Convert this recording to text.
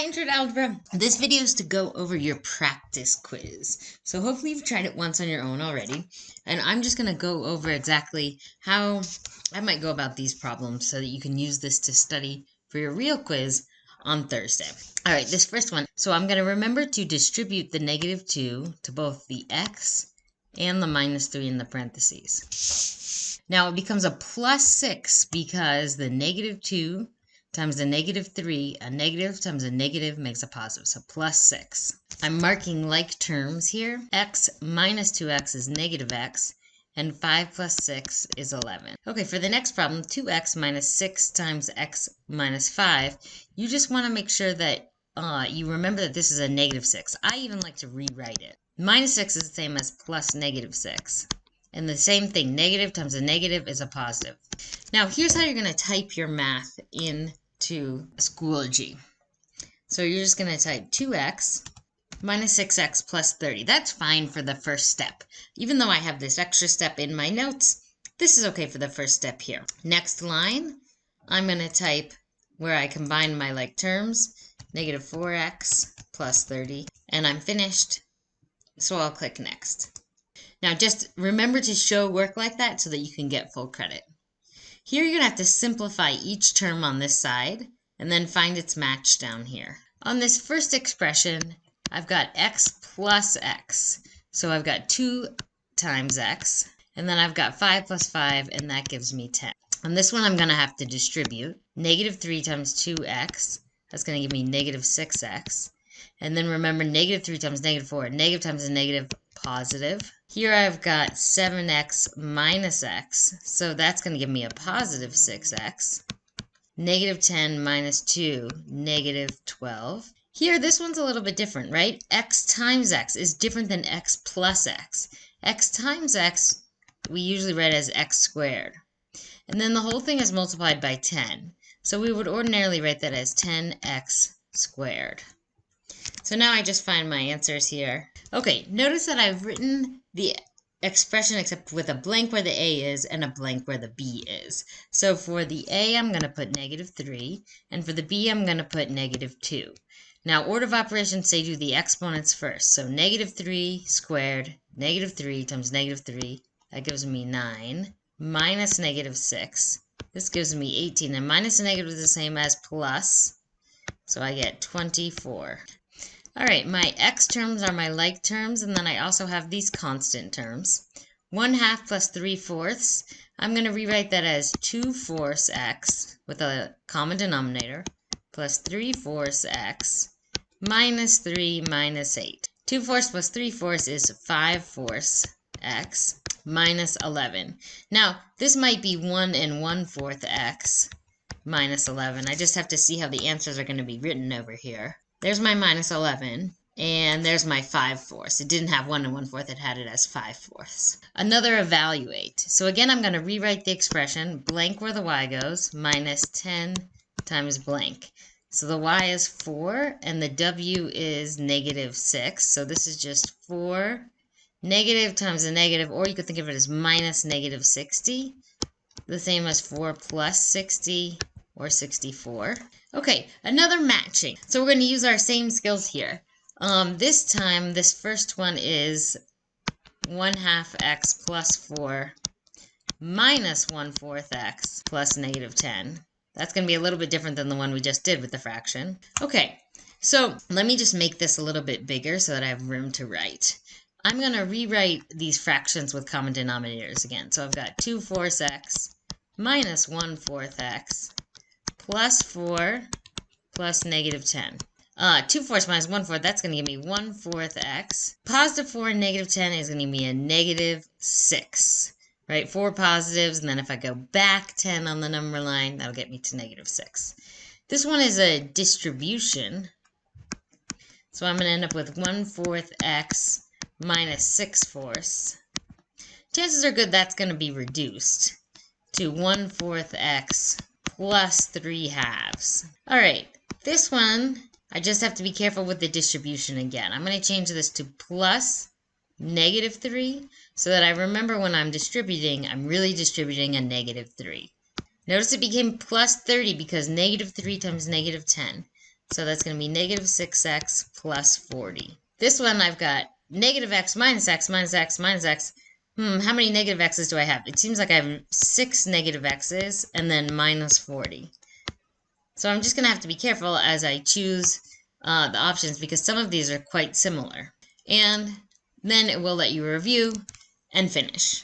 Hi, Intro to Algebra. This video is to go over your practice quiz. So hopefully you've tried it once on your own already. And I'm just going to go over exactly how I might go about these problems so that you can use this to study for your real quiz on Thursday. All right, this first one. So I'm going to remember to distribute the -2 to both the x and the -3 in the parentheses. Now it becomes a +6 because the -2 times the -3, a negative times a negative makes a positive, so +6. I'm marking like terms here. X minus 2x is -x, and 5 plus 6 is 11. Okay, for the next problem, 2x minus 6 times x minus 5, you just want to make sure that you remember that this is a -6. I even like to rewrite it. -6 is the same as plus -6. And the same thing, negative times a negative is a positive. Now, here's how you're going to type your math into Schoology. So you're just going to type 2x minus 6x plus 30. That's fine for the first step. Even though I have this extra step in my notes, this is okay for the first step here. Next line, I'm going to type where I combine my like terms, -4x plus 30, and I'm finished. So I'll click next. Now just remember to show work like that so that you can get full credit. Here you're going to have to simplify each term on this side and then find its match down here. On this first expression, I've got x plus x. So I've got 2 times x, and then I've got 5 plus 5, and that gives me 10. On this one, I'm going to have to distribute. -3 times 2x, that's going to give me -6x. And then remember, -3 times -4, negative times a negative, positive. Here I've got 7x minus x, so that's going to give me a positive 6x. -10 minus 2, -12. Here, this one's a little bit different, right? X times x is different than x plus x. X times x, we usually write as x squared. And then the whole thing is multiplied by 10. So we would ordinarily write that as 10x squared. So now I just find my answers here. Okay, notice that I've written the expression except with a blank where the A is and a blank where the B is. So for the A, I'm going to put -3, and for the B, I'm going to put -2. Now, order of operations say do the exponents first. So -3 squared, -3 times -3, that gives me 9, minus -6, this gives me 18, and minus and negative is the same as plus, so I get 24. All right, my x terms are my like terms, and then I also have these constant terms. 1/2 plus 3/4, I'm going to rewrite that as 2/4 x with a common denominator, plus 3/4 x, minus 3 minus 8. 2/4 plus 3/4 is 5/4 x, minus 11. Now, this might be 1 1/4 x, minus 11. I just have to see how the answers are going to be written over here. There's my minus 11, and there's my 5/4. It didn't have 1 1/4, it had it as 5/4. Another evaluate. So again, I'm going to rewrite the expression, blank where the y goes, minus 10 times blank. So the y is 4, and the w is -6. So this is just 4, negative times a negative, or you could think of it as minus -60. The same as 4 plus 60, or 64. Okay, another matching. So we're going to use our same skills here. This time, this first one is 1/2 x plus 4 minus 1/4 x plus -10. That's going to be a little bit different than the one we just did with the fraction. Okay, so let me just make this a little bit bigger so that I have room to write. I'm going to rewrite these fractions with common denominators again. So I've got 2/4 x minus 1/4 x plus 4 plus -10. 2/4 minus 1/4, that's going to give me 1/4 x. Positive 4 and -10 is going to give me a -6. Right? 4 positives, and then if I go back 10 on the number line, that'll get me to -6. This one is a distribution. So I'm going to end up with 1/4 x minus 6/4. Chances are good that's going to be reduced to 1/4 x plus 3/2. All right, this one, I just have to be careful with the distribution again. I'm going to change this to plus -3 so that I remember when I'm distributing, I'm really distributing a -3. Notice it became plus 30 because -3 times -10. So that's going to be negative 6x plus 40. This one I've got negative x minus x minus x minus x. How many negative x's do I have? It seems like I have 6 negative x's and then minus 40. So I'm just going to have to be careful as I choose the options because some of these are quite similar. And then it will let you review and finish.